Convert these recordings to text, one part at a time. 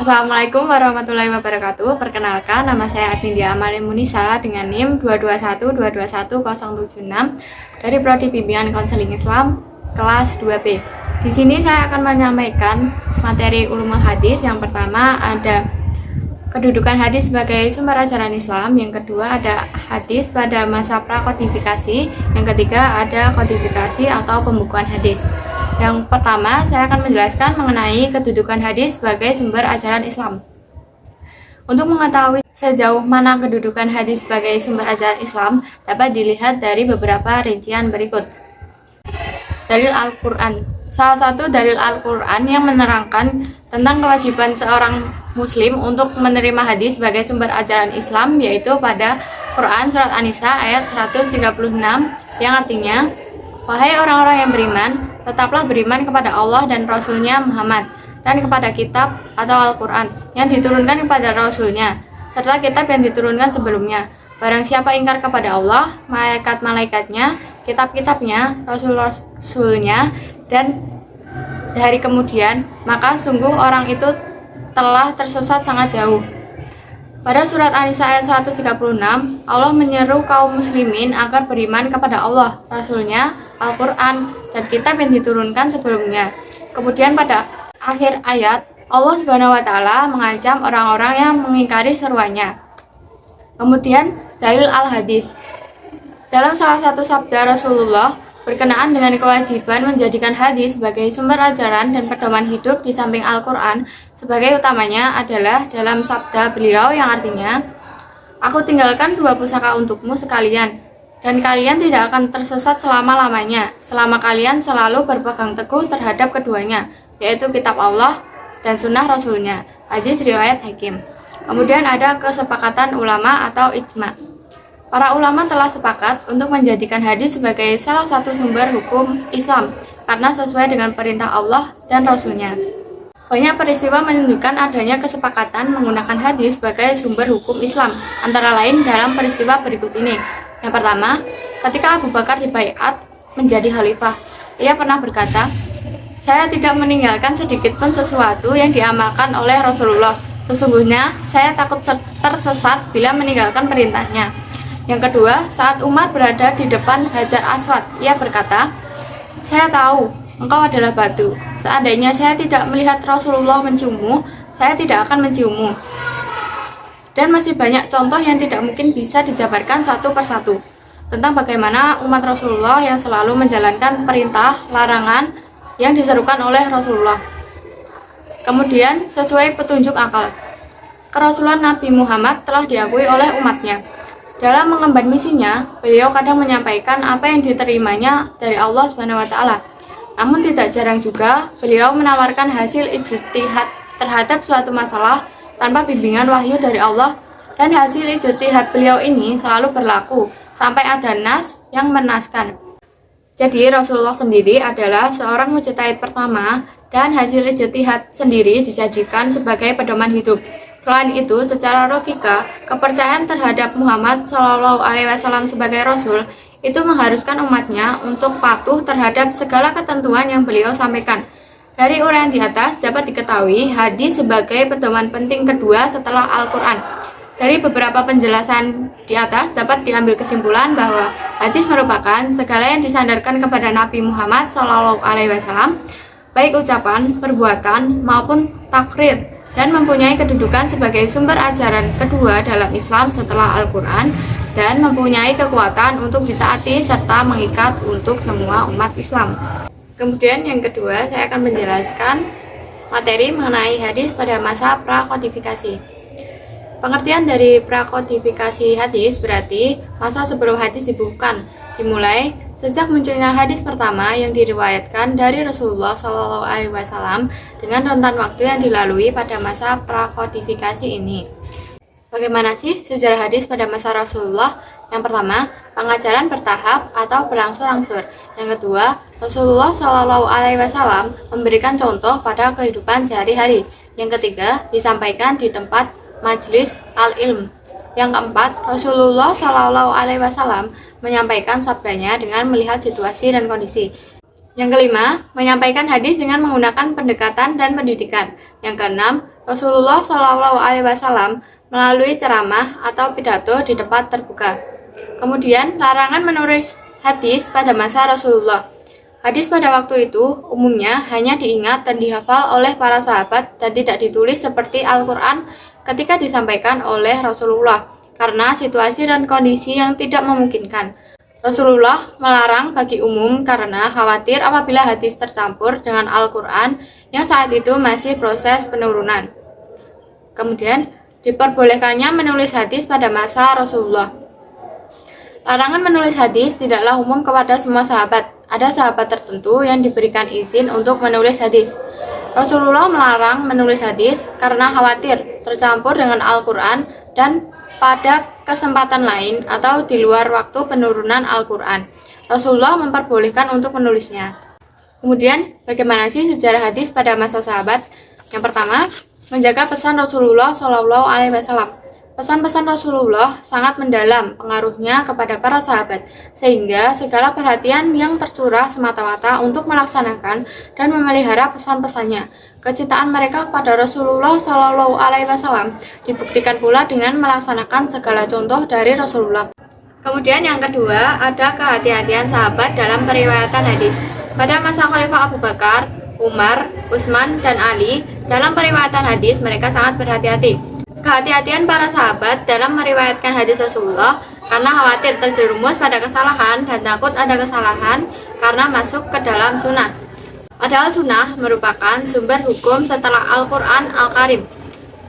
Assalamualaikum warahmatullahi wabarakatuh. Perkenalkan, nama saya Agnindia Amalia Munisa dengan NIM 221221076 dari Prodi Bimbingan Konseling Islam kelas 2B. Di sini saya akan menyampaikan materi ulumul hadis. Yang pertama ada kedudukan hadis sebagai sumber ajaran Islam. Yang kedua ada hadis pada masa prakodifikasi. Yang ketiga ada kodifikasi atau pembukuan hadis. Yang pertama, saya akan menjelaskan mengenai kedudukan hadis sebagai sumber ajaran Islam. Untuk mengetahui sejauh mana kedudukan hadis sebagai sumber ajaran Islam dapat dilihat dari beberapa rincian berikut. Dalil Al-Quran. Salah satu dalil Al-Quran yang menerangkan tentang kewajiban seorang muslim untuk menerima hadis sebagai sumber ajaran Islam yaitu pada Quran Surat An-Nisa ayat 136 yang artinya, wahai orang-orang yang beriman, tetaplah beriman kepada Allah dan Rasul-Nya Muhammad, dan kepada kitab atau Al-Quran yang diturunkan kepada Rasul-Nya, serta kitab yang diturunkan sebelumnya. Barang siapa ingkar kepada Allah, malaikat-malaikatnya, kitab-kitabnya, Rasul-Rasulnya, dan dari kemudian, maka sungguh orang itu telah tersesat sangat jauh. Pada surat An-Nisa ayat 136, Allah menyeru kaum muslimin agar beriman kepada Allah, Rasul-Nya, Al-Quran, dan kitab yang diturunkan sebelumnya. Kemudian pada akhir ayat, Allah Subhanahu wa Ta'ala mengancam orang-orang yang mengingkari seruannya. Kemudian dalil al-hadis. Dalam salah satu sabda Rasulullah berkenaan dengan kewajiban menjadikan hadis sebagai sumber ajaran dan pedoman hidup di samping Al-Quran, sebagai utamanya adalah dalam sabda beliau yang artinya, aku tinggalkan dua pusaka untukmu sekalian, dan kalian tidak akan tersesat selama-lamanya, selama kalian selalu berpegang teguh terhadap keduanya, yaitu kitab Allah dan sunnah Rasulnya. Hadis riwayat Hakim. Kemudian ada kesepakatan ulama atau ijma. Para ulama telah sepakat untuk menjadikan hadis sebagai salah satu sumber hukum Islam karena sesuai dengan perintah Allah dan Rasul-Nya. Banyak peristiwa menunjukkan adanya kesepakatan menggunakan hadis sebagai sumber hukum Islam, antara lain dalam peristiwa berikut ini. Yang pertama, ketika Abu Bakar dibaiat menjadi khalifah, ia pernah berkata, saya tidak meninggalkan sedikit pun sesuatu yang diamalkan oleh Rasulullah. Sesungguhnya saya takut tersesat bila meninggalkan perintahnya. Yang kedua, saat Umar berada di depan Hajar Aswad, ia berkata, saya tahu engkau adalah batu. Seandainya saya tidak melihat Rasulullah menciummu, saya tidak akan menciummu. Dan masih banyak contoh yang tidak mungkin bisa dijabarkan satu persatu tentang bagaimana umat Rasulullah yang selalu menjalankan perintah, larangan yang diserukan oleh Rasulullah. Kemudian, sesuai petunjuk akal, kerasulan Nabi Muhammad telah diakui oleh umatnya. Dalam mengemban misinya, beliau kadang menyampaikan apa yang diterimanya dari Allah Subhanahu wa Ta'ala. Namun tidak jarang juga beliau menawarkan hasil ijtihad terhadap suatu masalah tanpa bimbingan wahyu dari Allah, dan hasil ijtihad beliau ini selalu berlaku sampai ada nas yang menaskan. Jadi Rasulullah sendiri adalah seorang mujtahid pertama dan hasil ijtihad sendiri dijadikan sebagai pedoman hidup. Selain itu, secara logika, kepercayaan terhadap Muhammad SAW sebagai Rasul itu mengharuskan umatnya untuk patuh terhadap segala ketentuan yang beliau sampaikan. Dari uraian di atas dapat diketahui hadis sebagai pedoman penting kedua setelah Al-Quran. Dari beberapa penjelasan di atas dapat diambil kesimpulan bahwa hadis merupakan segala yang disandarkan kepada Nabi Muhammad SAW, baik ucapan, perbuatan, maupun takrir, dan mempunyai kedudukan sebagai sumber ajaran kedua dalam Islam setelah Al-Quran, dan mempunyai kekuatan untuk ditaati serta mengikat untuk semua umat Islam. Kemudian yang kedua, saya akan menjelaskan materi mengenai hadis pada masa prakodifikasi. Pengertian dari prakodifikasi hadis berarti masa sebelum hadis dibukukan, dimulai sejak munculnya hadis pertama yang diriwayatkan dari Rasulullah SAW dengan rentan waktu yang dilalui pada masa prakodifikasi ini. Bagaimana sih sejarah hadis pada masa Rasulullah? Yang pertama, pengajaran bertahap atau berangsur-angsur. Yang kedua, Rasulullah SAW memberikan contoh pada kehidupan sehari-hari. Yang ketiga, disampaikan di tempat majlis al-ilm. Yang keempat, Rasulullah SAW menyampaikan sabdanya dengan melihat situasi dan kondisi. Yang kelima, menyampaikan hadis dengan menggunakan pendekatan dan pendidikan. Yang keenam, Rasulullah Shallallahu Alaihi Wasallam melalui ceramah atau pidato di tempat terbuka. Kemudian, larangan menulis hadis pada masa Rasulullah. Hadis pada waktu itu umumnya hanya diingat dan dihafal oleh para sahabat dan tidak ditulis seperti Al-Quran ketika disampaikan oleh Rasulullah karena situasi dan kondisi yang tidak memungkinkan. Rasulullah melarang bagi umum karena khawatir apabila hadis tercampur dengan Al-Quran yang saat itu masih proses penurunan. Kemudian, diperbolehkannya menulis hadis pada masa Rasulullah. Larangan menulis hadis tidaklah umum kepada semua sahabat. Ada sahabat tertentu yang diberikan izin untuk menulis hadis. Rasulullah melarang menulis hadis karena khawatir tercampur dengan Al-Quran dan pada kesempatan lain atau di luar waktu penurunan Al-Quran. Rasulullah memperbolehkan untuk menulisnya. Kemudian, bagaimana sih sejarah hadis pada masa sahabat? Yang pertama, menjaga pesan Rasulullah Shallallahu Alaihi Wasallam. Pesan-pesan Rasulullah sangat mendalam pengaruhnya kepada para sahabat, sehingga segala perhatian yang tercurah semata-mata untuk melaksanakan dan memelihara pesan-pesannya. Kecintaan mereka kepada Rasulullah Shallallahu Alaihi Wasallam dibuktikan pula dengan melaksanakan segala contoh dari Rasulullah. Kemudian yang kedua, ada kehati-hatian sahabat dalam periwayatan hadis. Pada masa Khalifah Abu Bakar, Umar, Utsman, dan Ali, dalam periwayatan hadis mereka sangat berhati-hati. Kehati-hatian para sahabat dalam meriwayatkan hadis Rasulullah karena khawatir terjerumus pada kesalahan dan takut ada kesalahan karena masuk ke dalam sunnah. Padahal sunnah merupakan sumber hukum setelah Al-Quran Al-Karim.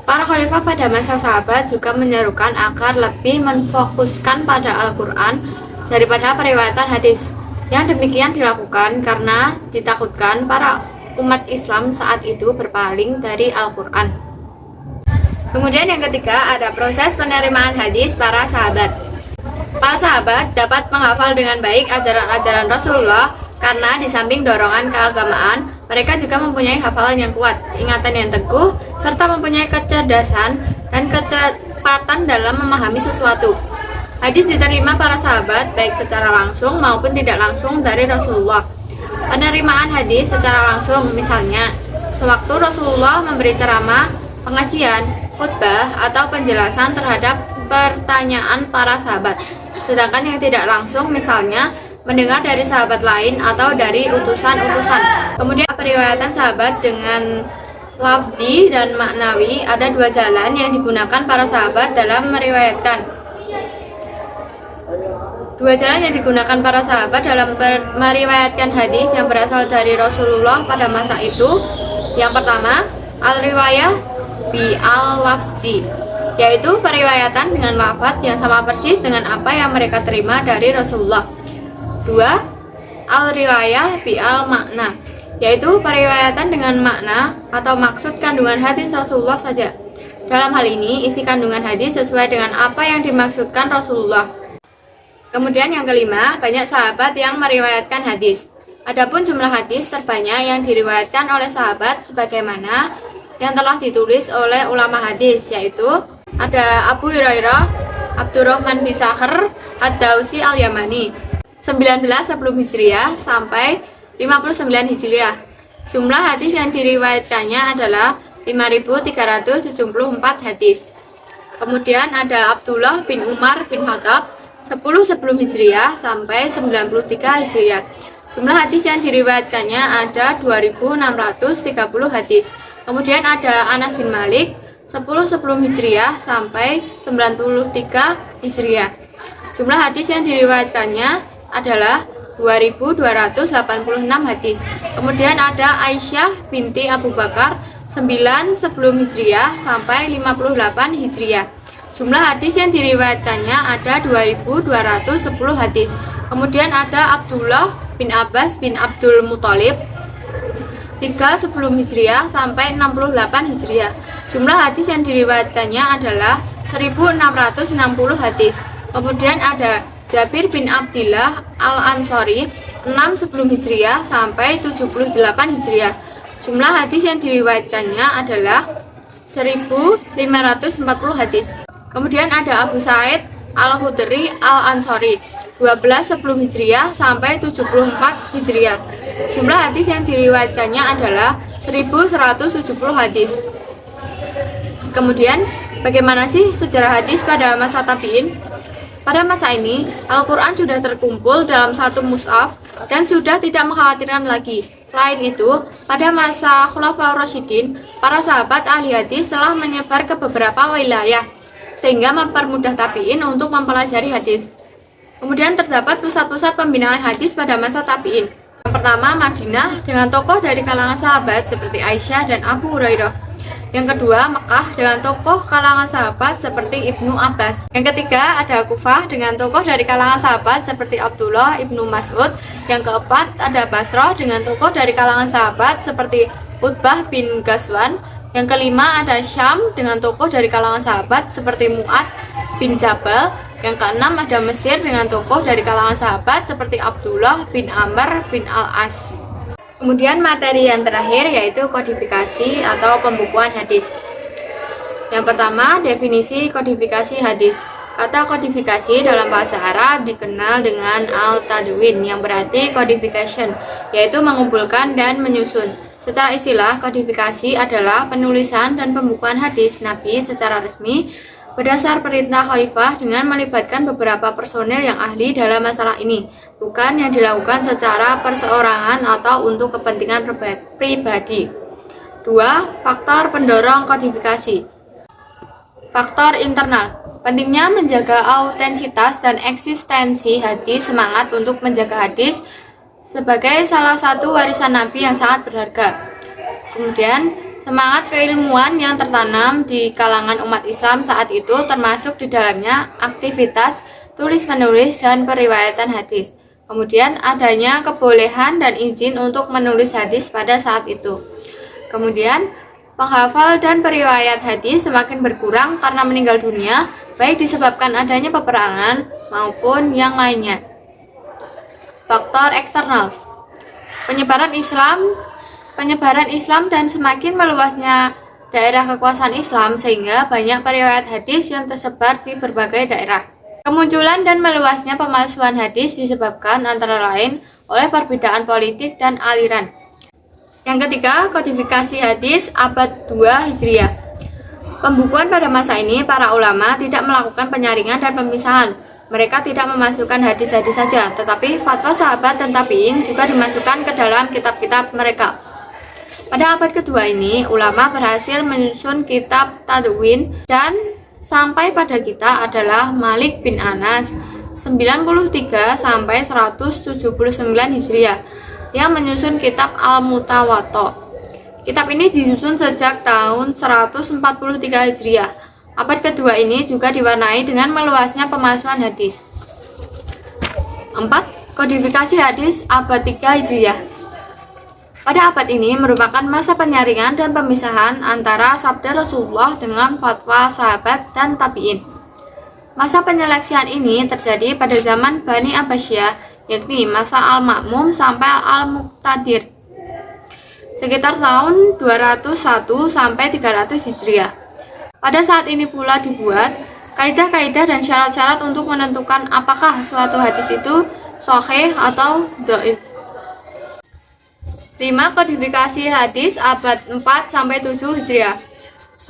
Para khalifah pada masa sahabat juga menyerukan agar lebih memfokuskan pada Al-Quran daripada periwayatan hadis. Yang demikian dilakukan karena ditakutkan para umat Islam saat itu berpaling dari Al-Quran. Kemudian yang ketiga ada proses penerimaan hadis para sahabat. Para sahabat dapat menghafal dengan baik ajaran-ajaran Rasulullah karena di samping dorongan keagamaan, mereka juga mempunyai hafalan yang kuat, ingatan yang teguh, serta mempunyai kecerdasan dan kecepatan dalam memahami sesuatu. Hadis diterima para sahabat baik secara langsung maupun tidak langsung dari Rasulullah. Penerimaan hadis secara langsung, misalnya, sewaktu Rasulullah memberi ceramah, pengajian, khutbah, atau penjelasan terhadap pertanyaan para sahabat. Sedangkan yang tidak langsung, misalnya, mendengar dari sahabat lain atau dari utusan-utusan. Kemudian periwayatan sahabat dengan lafzi dan maknawi, ada dua jalan yang digunakan para sahabat dalam meriwayatkan. Dua jalan yang digunakan para sahabat dalam meriwayatkan hadis yang berasal dari Rasulullah pada masa itu. Yang pertama, al-riwayah bi al-lafzi, yaitu periwayatan dengan lafaz yang sama persis dengan apa yang mereka terima dari Rasulullah. Dua, al-riwayah bi al-makna, yaitu periwayatan dengan makna atau maksud kandungan hadis Rasulullah saja. Dalam hal ini, isi kandungan hadis sesuai dengan apa yang dimaksudkan Rasulullah. Kemudian yang kelima, banyak sahabat yang meriwayatkan hadis. Adapun jumlah hadis terbanyak yang diriwayatkan oleh sahabat sebagaimana yang telah ditulis oleh ulama hadis, yaitu ada Abu Hurairah, Abdurrahman bin Sahr, Ad-Dausi Al-Yamani, 19 sebelum Hijriah sampai 59 Hijriah. Jumlah hadis yang diriwayatkannya adalah 5.374 hadis. Kemudian ada Abdullah bin Umar bin Khattab, 10 sebelum Hijriah sampai 93 Hijriah. Jumlah hadis yang diriwayatkannya ada 2.630 hadis. Kemudian ada Anas bin Malik, 10 sebelum Hijriah sampai 93 Hijriah. Jumlah hadis yang diriwayatkannya adalah 2.286 hadis. Kemudian ada Aisyah binti Abu Bakar, 9 sebelum Hijriah sampai 58 Hijriah. Jumlah hadis yang diriwayatkannya ada 2.210 hadis. Kemudian ada Abdullah bin Abbas bin Abdul Muthalib, 3 sebelum Hijriah sampai 68 Hijriah. Jumlah hadis yang diriwayatkannya adalah 1.660 hadis. Kemudian ada Jabir bin Abdillah Al-Ansari, 6 sebelum Hijriah sampai 78 Hijriah. Jumlah hadis yang diriwayatkannya adalah 1.540 hadis. Kemudian ada Abu Sa'id Al-Khudri Al-Ansari, 12 sebelum Hijriah sampai 74 Hijriah. Jumlah hadis yang diriwayatkannya adalah 1.170 hadis. Kemudian, bagaimana sih sejarah hadis pada masa tabi'in? Pada masa ini, Al-Quran sudah terkumpul dalam satu mushaf dan sudah tidak mengkhawatirkan lagi. Selain itu, pada masa Khulafaur Rasyidin, para sahabat ahli hadis telah menyebar ke beberapa wilayah, sehingga mempermudah tabi'in untuk mempelajari hadis. Kemudian terdapat pusat-pusat pembinaan hadis pada masa tabi'in. Yang pertama, Madinah dengan tokoh dari kalangan sahabat seperti Aisyah dan Abu Hurairah. Yang kedua, Mekah dengan tokoh kalangan sahabat seperti Ibnu Abbas. Yang ketiga, ada Kufah dengan tokoh dari kalangan sahabat seperti Abdullah Ibnu Mas'ud. Yang keempat, ada Basrah dengan tokoh dari kalangan sahabat seperti Utbah bin Ghazwan. Yang kelima, ada Syam dengan tokoh dari kalangan sahabat seperti Mu'ad bin Jabal. Yang keenam, ada Mesir dengan tokoh dari kalangan sahabat seperti Abdullah bin Amr bin Al-As. Kemudian materi yang terakhir yaitu kodifikasi atau pembukuan hadis. Yang pertama, definisi kodifikasi hadis. Kata kodifikasi dalam bahasa Arab dikenal dengan al-tadwin yang berarti codification, yaitu mengumpulkan dan menyusun. Secara istilah, kodifikasi adalah penulisan dan pembukuan hadis Nabi secara resmi berdasar perintah khalifah dengan melibatkan beberapa personel yang ahli dalam masalah ini, bukan yang dilakukan secara perseorangan atau untuk kepentingan pribadi. 2. Faktor pendorong kodifikasi. Faktor internal. Pentingnya menjaga autentisitas dan eksistensi hadis. Semangat untuk menjaga hadis sebagai salah satu warisan Nabi yang sangat berharga. Kemudian semangat keilmuan yang tertanam di kalangan umat Islam saat itu termasuk di dalamnya aktivitas tulis-menulis dan periwayatan hadis. Kemudian adanya kebolehan dan izin untuk menulis hadis pada saat itu. Kemudian penghafal dan periwayat hadis semakin berkurang karena meninggal dunia, baik disebabkan adanya peperangan maupun yang lainnya. Faktor eksternal. Penyebaran Islam dan semakin meluasnya daerah kekuasaan Islam sehingga banyak periwayat hadis yang tersebar di berbagai daerah. Kemunculan dan meluasnya pemalsuan hadis disebabkan antara lain oleh perbedaan politik dan aliran. Yang ketiga, kodifikasi hadis abad 2 Hijriah. Pembukuan pada masa ini para ulama tidak melakukan penyaringan dan pemisahan. Mereka tidak memasukkan hadis-hadis saja, tetapi fatwa sahabat dan tabi'in juga dimasukkan ke dalam kitab-kitab mereka. Pada abad kedua ini, ulama berhasil menyusun kitab Tadwin dan sampai pada kita adalah Malik bin Anas 93 sampai 179 Hijriah yang menyusun kitab Al-Mutawatta. Kitab ini disusun sejak tahun 143 Hijriah. Abad kedua ini juga diwarnai dengan meluasnya pemalsuan hadis. 4. Kodifikasi hadis abad 3 Hijriah. Pada abad ini merupakan masa penyaringan dan pemisahan antara sabda Rasulullah dengan fatwa sahabat dan tabi'in. Masa penyeleksian ini terjadi pada zaman Bani Abbasiyah, yakni masa Al-Ma'mum sampai Al-Muqtadir, sekitar tahun 201 sampai 300 Hijriah. Pada saat ini pula dibuat kaidah-kaidah dan syarat-syarat untuk menentukan apakah suatu hadis itu sahih atau dhaif. 5. Kodifikasi hadis abad 4 sampai 7 Hijriah.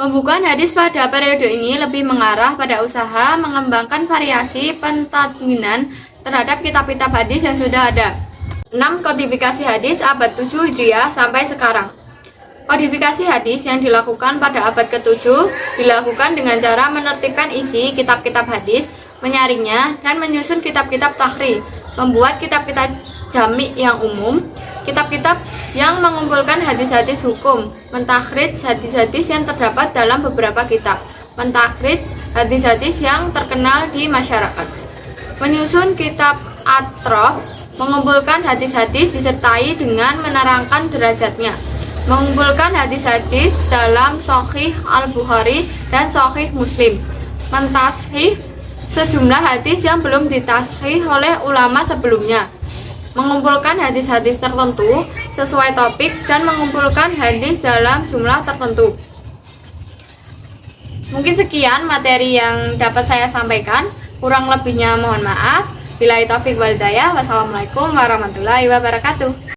Pembukuan hadis pada periode ini lebih mengarah pada usaha mengembangkan variasi pentadwinan terhadap kitab-kitab hadis yang sudah ada. 6. Kodifikasi hadis abad 7 Hijriah sampai sekarang. Kodifikasi hadis yang dilakukan pada abad ke-7 dilakukan dengan cara menertibkan isi kitab-kitab hadis, menyaringnya, dan menyusun kitab-kitab tahrij, membuat kitab-kitab jami' yang umum, kitab-kitab yang mengumpulkan hadis-hadis hukum, mentakhrij hadis-hadis yang terdapat dalam beberapa kitab, mentakhrij hadis-hadis yang terkenal di masyarakat, menyusun kitab atrof, mengumpulkan hadis-hadis disertai dengan menerangkan derajatnya, mengumpulkan hadis-hadis dalam Sahih Al-Bukhari dan Sahih Muslim, mentashih sejumlah hadis yang belum ditashih oleh ulama sebelumnya, mengumpulkan hadis-hadis tertentu sesuai topik dan mengumpulkan hadis dalam jumlah tertentu. Mungkin sekian materi yang dapat saya sampaikan, kurang lebihnya mohon maaf. Billahi taufiq wal hidayah. Wassalamualaikum warahmatullahi wabarakatuh.